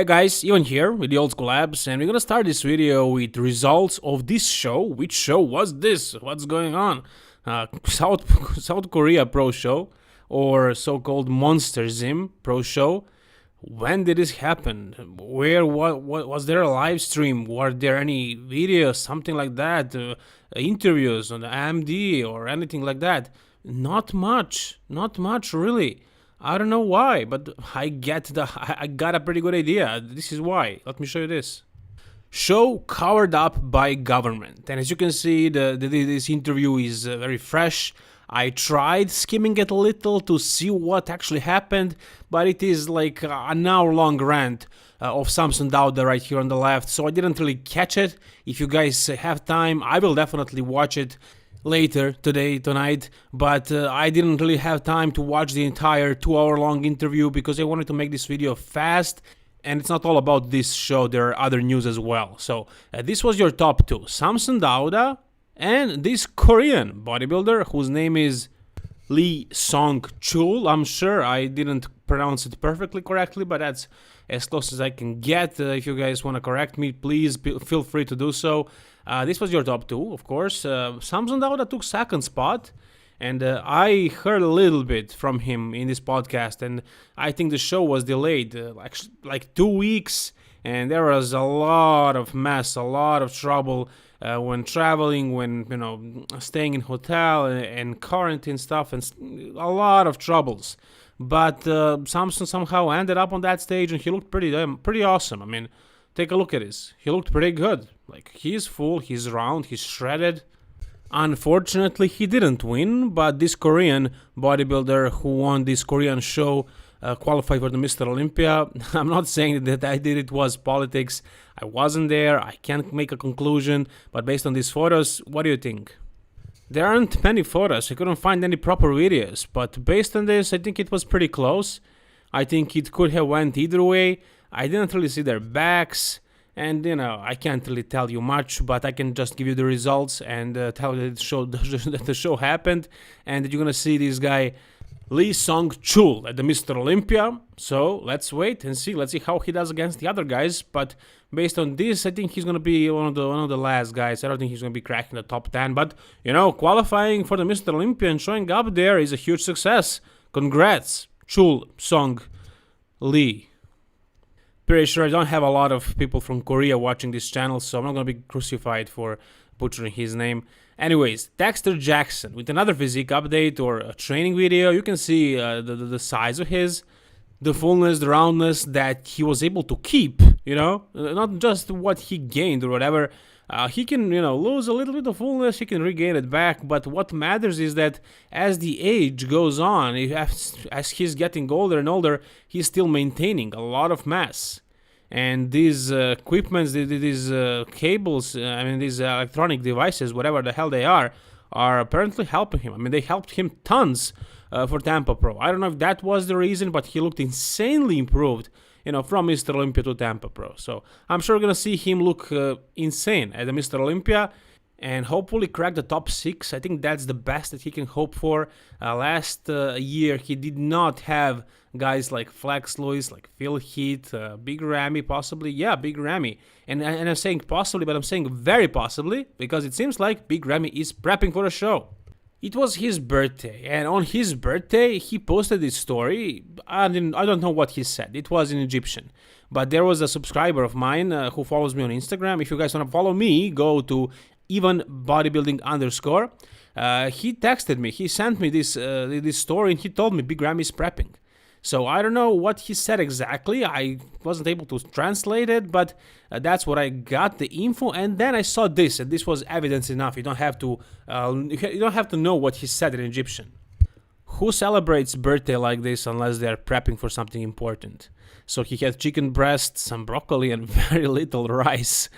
Hey guys, Ivan here with the Old School Labs, and we're gonna start this video with results of this show. Which show was this? What's going on? South Korea Pro Show, or so-called Monster Zim Pro Show. When did this happen? Where? What was there a live stream? Were there any videos, something like that? Interviews on the AMD or anything like that? Not much. Not much, really. I don't know why, but I got a pretty good idea. This is why. Let me show you this. Show covered up by government, and as you can see, this interview is very fresh. I tried skimming it a little to see what actually happened, but it is like an hour-long rant of Samson Dauda right here on the left, so I didn't really catch it. If you guys have time, I will definitely watch it later tonight, but I didn't really have time to watch the entire 2-hour-long interview because I wanted to make this video fast, and it's not all about this show, there are other news as well. So this was your top two, Samson Dauda and this Korean bodybuilder whose name is Lee Song-chul. I'm sure I didn't pronounce it perfectly correctly, but that's as close as I can get. If you guys want to correct me, please feel free to do so. This was your top two, of course. Samson Dauda took second spot, and I heard a little bit from him in this podcast, and I think the show was delayed like 2 weeks, and there was a lot of mess, a lot of trouble when traveling, when staying in hotel and quarantine stuff, and a lot of troubles. But Samson somehow ended up on that stage, and he looked pretty awesome. I mean, take a look at this. He looked pretty good. Like, he's full, he's round, he's shredded. Unfortunately, he didn't win, but this Korean bodybuilder who won this Korean show qualified for the Mr. Olympia. I'm not saying that I did it was politics. I wasn't there. I can't make a conclusion. But based on these photos, what do you think? There aren't many photos. I couldn't find any proper videos. But based on this, I think it was pretty close. I think it could have went either way. I didn't really see their backs. And, I can't really tell you much, but I can just give you the results and tell you that the show happened. And that you're going to see this guy, Lee Song-chul, at the Mr. Olympia. So let's wait and see. Let's see how he does against the other guys. But based on this, I think he's going to be one of the last guys. I don't think he's going to be cracking the top 10. But, qualifying for the Mr. Olympia and showing up there is a huge success. Congrats, Chul Song Lee. Pretty sure I don't have a lot of people from Korea watching this channel, so I'm not going to be crucified for butchering his name. Anyways, Dexter Jackson with another physique update or a training video. You can see the size of the fullness, the roundness that he was able to keep, not just what he gained or whatever. He can, lose a little bit of fullness, he can regain it back, but what matters is that as the age goes on, as he's getting older and older, he's still maintaining a lot of mass. And these equipments, these cables, these electronic devices, whatever the hell they are apparently helping him. I mean, they helped him tons for Tampa Pro. I don't know if that was the reason, but he looked insanely improved, from Mr. Olympia to Tampa Pro. So I'm sure we're going to see him look insane at the Mr. Olympia and hopefully crack the top 6. I think that's the best that he can hope for. Last year, he did not have guys like Flex Lewis, like Phil Heath, Big Ramy possibly. Yeah, Big Ramy. And I'm saying possibly, but I'm saying very possibly because it seems like Big Ramy is prepping for a show. It was his birthday, and on his birthday, he posted this story. I don't know what he said. It was in Egyptian. But there was a subscriber of mine who follows me on Instagram. If you guys want to follow me, go to even bodybuilding _. He texted me. He sent me this story, and he told me Big Ramy is prepping. So I don't know what he said exactly. I wasn't able to translate it, but that's what I got, the info. And then I saw this, and this was evidence enough. You don't have to know what he said in Egyptian. Who celebrates birthday like this unless they are prepping for something important? So he had chicken breast, some broccoli, and very little rice.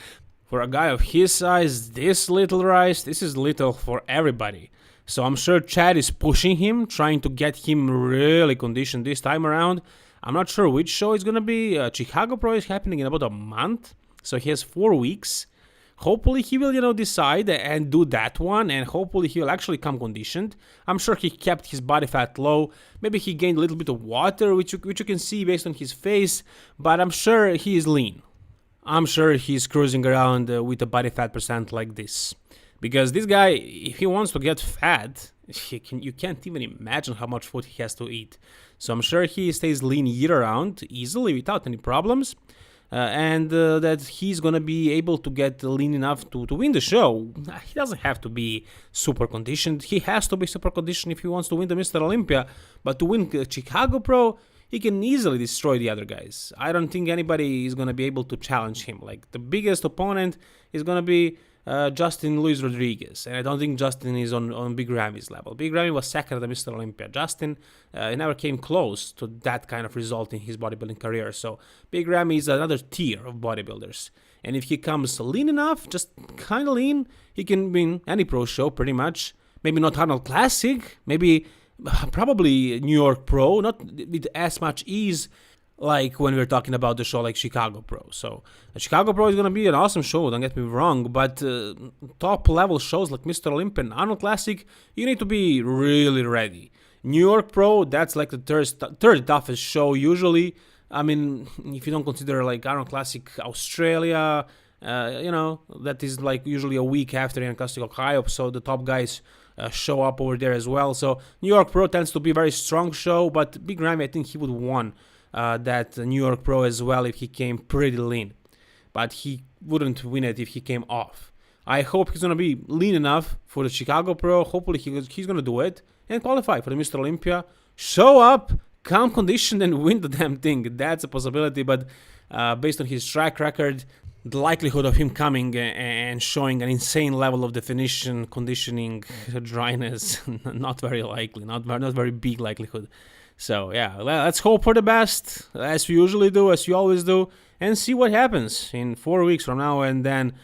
For a guy of his size, this little rice, this is little for everybody. So I'm sure Chad is pushing him, trying to get him really conditioned this time around. I'm not sure which show it's going to be. Chicago Pro is happening in about a month. So he has 4 weeks. Hopefully he will, decide and do that one, and hopefully he will actually come conditioned. I'm sure he kept his body fat low. Maybe he gained a little bit of water, which you can see based on his face, but I'm sure he is lean. I'm sure he's cruising around with a body fat percent like this. Because this guy, if he wants to get fat, you can't even imagine how much food he has to eat. So I'm sure he stays lean year-round, easily, without any problems. And that he's gonna be able to get lean enough to win the show. He doesn't have to be super conditioned. He has to be super conditioned if he wants to win the Mr. Olympia. But to win Chicago Pro, he can easily destroy the other guys. I don't think anybody is gonna be able to challenge him. Like, the biggest opponent is gonna be Justin Luis Rodriguez, and I don't think Justin is on Big Ramy's level. Big Ramy was second at Mr. Olympia. Justin never came close to that kind of result in his bodybuilding career, so Big Ramy is another tier of bodybuilders. And if he comes lean enough, just kind of lean, he can win any pro show pretty much. Maybe not Arnold Classic, maybe probably New York Pro, not with as much ease like when we're talking about the show like Chicago Pro. So Chicago Pro is going to be an awesome show, don't get me wrong, but top level shows like Mr. Olympia and Arnold Classic, you need to be really ready. New York Pro, that's like the third toughest show usually. I mean, if you don't consider like Arnold Classic Australia, that is like usually a week after Ian Classic Ohio, so the top guys show up over there as well. So New York Pro tends to be a very strong show, but Big Ramy, I think he would won that New York Pro as well if he came pretty lean. But he wouldn't win it if he came off. I hope he's going to be lean enough for the Chicago Pro. Hopefully he's going to do it and qualify for the Mr. Olympia. Show up, come conditioned, and win the damn thing. That's a possibility, but based on his track record, the likelihood of him coming and showing an insane level of definition, conditioning, dryness, not very likely, not very big likelihood. So yeah, let's hope for the best, as we usually do, as we always do, and see what happens in 4 weeks from now and then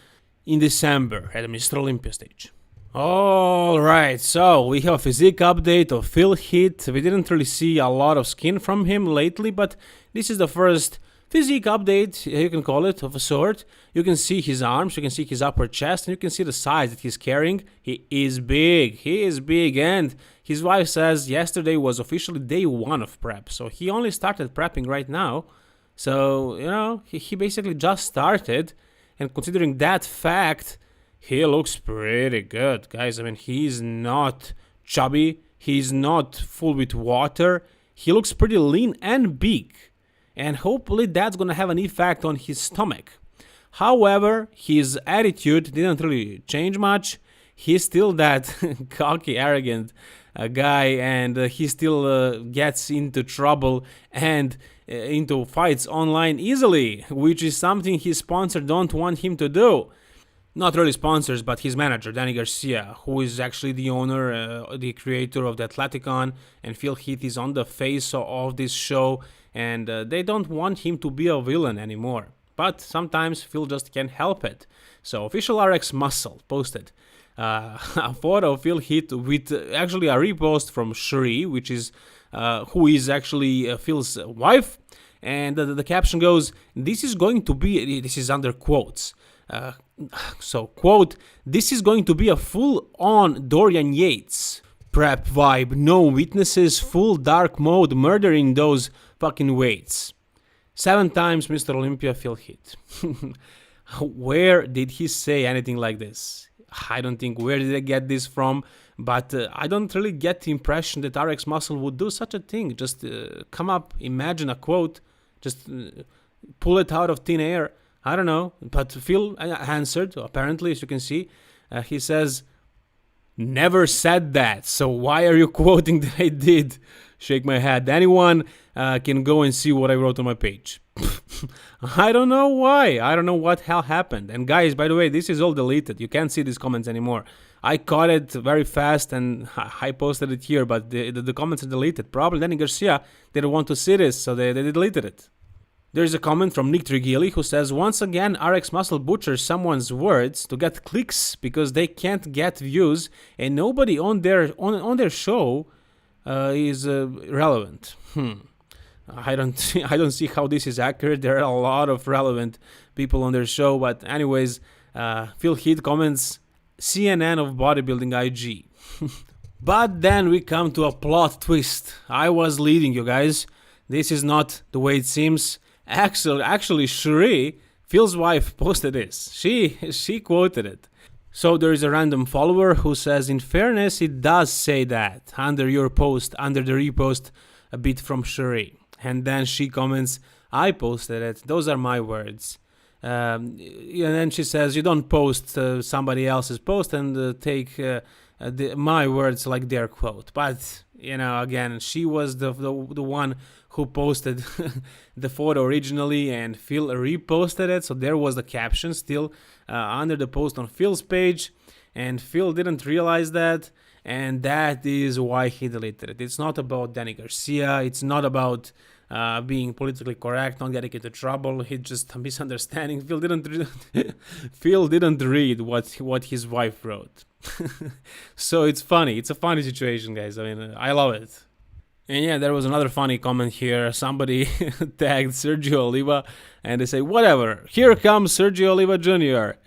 in December at the Mr. Olympia stage. Alright, so we have a physique update of Heath. We didn't really see a lot of skin from him lately, but this is the first physique update, you can call it, of a sort. You can see his arms, you can see his upper chest, and you can see the size that he's carrying. He is big, and his wife says yesterday was officially day 1 of prep, so he only started prepping right now. So, he basically just started, and considering that fact, he looks pretty good, guys. I mean, he's not chubby, he's not full with water, he looks pretty lean and big. And hopefully that's gonna have an effect on his stomach. However, his attitude didn't really change much. He's still that cocky, arrogant guy, and he still gets into trouble and into fights online easily, which is something his sponsor don't want him to do. Not really sponsors, but his manager, Danny Garcia, who is actually the owner, the creator of the Athleticon, and Heath is on the face of this show, and they don't want him to be a villain anymore. But sometimes Phil just can't help it. So official RX Muscle posted a photo of Heath with actually a repost from Shri, which is who is actually Phil's wife, and the caption goes, this is under quotes. So, quote, this is going to be a full-on Dorian Yates prep vibe, no witnesses, full dark mode, murdering those fucking weights. 7 times Mr. Olympia Heath. Where did he say anything like this? I don't think where did they get this from, but I don't really get the impression that RX Muscle would do such a thing. Just come up, imagine a quote, just pull it out of thin air. I don't know, but Phil answered, apparently, as you can see. He says, never said that, so why are you quoting that I did? Shake my head. Anyone can go and see what I wrote on my page. I don't know why. I don't know what hell happened. And guys, by the way, this is all deleted. You can't see these comments anymore. I caught it very fast and I posted it here, but the comments are deleted. Probably Danny Garcia didn't want to see this, so they deleted it. There's a comment from Nick Trigili who says, once again, RX Muscle butchers someone's words to get clicks because they can't get views and nobody on their show is relevant. I don't see how this is accurate. There are a lot of relevant people on their show, but anyways, Phil Heath comments, CNN of bodybuilding IG. But then we come to a plot twist. I was leading, you guys. This is not the way it seems. Actually, Cherie, Phil's wife, posted this. She quoted it. So there is a random follower who says, in fairness, it does say that under your post, under the repost, a bit from Cherie. And then she comments, I posted it. Those are my words. And then she says, you don't post somebody else's post and take my words like their quote. But, again, she was the one who posted the photo originally, and Phil reposted it. So there was the caption still under the post on Phil's page, and Phil didn't realize that, and that is why he deleted it. It's not about Danny Garcia. It's not about being politically correct, not getting into trouble. It's just a misunderstanding. Phil didn't read what his wife wrote. So it's funny. It's a funny situation, guys. I mean, I love it. And yeah, there was another funny comment here. Somebody tagged Sergio Oliva and they say, whatever, here comes Sergio Oliva Jr.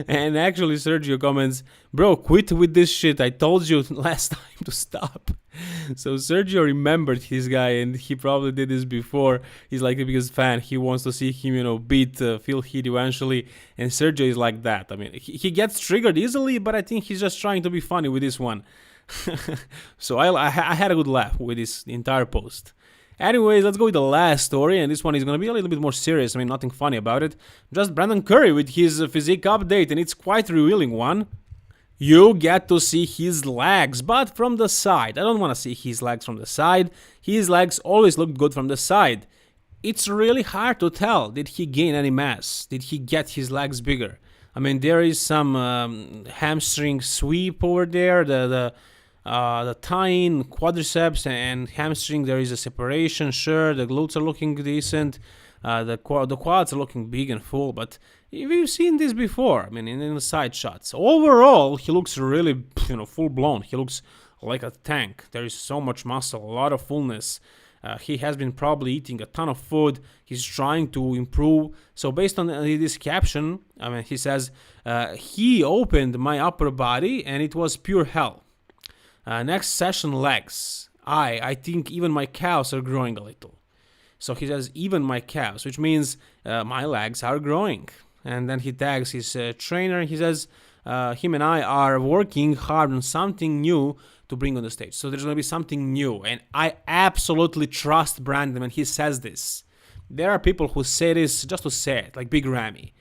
And actually Sergio comments, bro, quit with this shit. I told you last time to stop. So Sergio remembered his guy, and he probably did this before. He's like the biggest fan. He wants to see him, beat Phil Heath eventually. And Sergio is like that. I mean, he gets triggered easily, but I think he's just trying to be funny with this one. So I had a good laugh with this entire post. Anyways, let's go with the last story, and this one is going to be a little bit more serious. I mean, nothing funny about it. Just Brandon Curry with his physique update, and it's quite a revealing one. You get to see his legs, but from the side. I don't want to see his legs from the side. His legs always look good from the side. It's really hard to tell. Did he gain any mass? Did he get his legs bigger? I mean, there is some hamstring sweep over there. The tying, quadriceps, and hamstring, there is a separation. Sure, the glutes are looking decent. The quads are looking big and full, but we've seen this before. I mean, in the side shots. Overall, he looks really, full blown. He looks like a tank. There is so much muscle, a lot of fullness. He has been probably eating a ton of food. He's trying to improve. So based on this caption, I mean, he says, he opened my upper body and it was pure hell. Next session, legs. I think even my calves are growing a little. So he says, even my calves, which means my legs are growing. And then he tags his trainer. He says, him and I are working hard on something new to bring on the stage. So there's going to be something new. And I absolutely trust Brandon when he says this. There are people who say this just to say it, like Big Ramy.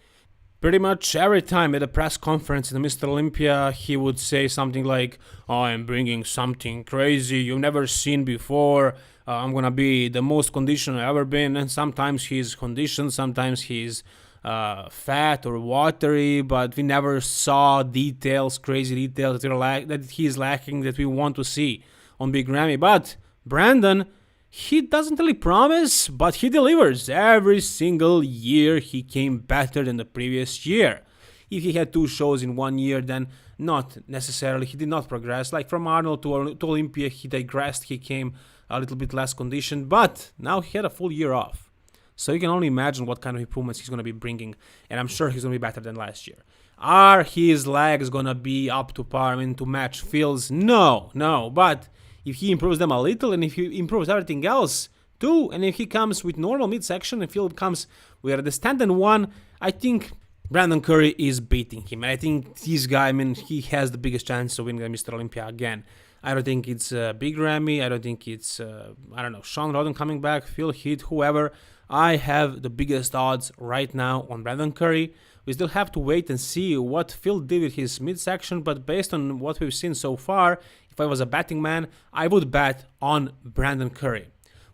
Pretty much every time at a press conference in Mr. Olympia, he would say something like, I'm bringing something crazy you've never seen before. I'm going to be the most conditioned I've ever been. And sometimes he's conditioned, sometimes he's fat or watery, but we never saw details, crazy details that he's lacking that we want to see on Big Ramy. But Brandon, he doesn't really promise, but he delivers. Every single year he came better than the previous year. If he had 2 shows in 1 year, then not necessarily. He did not progress. Like from Arnold to Olympia, he digressed. He came a little bit less conditioned, but now he had a full year off. So you can only imagine what kind of improvements he's going to be bringing, and I'm sure he's going to be better than last year. Are his legs going to be up to par, to match Phil's? No, but if he improves them a little, and if he improves everything else too, and if he comes with normal midsection and Phil comes with the stand and one, I think Brandon Curry is beating him. And I think this guy, he has the biggest chance of winning Mr. Olympia again. I don't think it's Big Ramy. I don't think it's, Sean Rodden coming back, Phil Heath, whoever. I have the biggest odds right now on Brandon Curry. We still have to wait and see what Phil did with his midsection, but based on what we've seen so far, if I was a betting man, I would bet on Brandon Curry.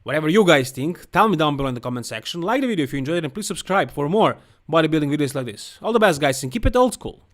Whatever you guys think, tell me down below in the comment section. Like the video if you enjoyed it, and please subscribe for more bodybuilding videos like this. All the best, guys, and keep it old school.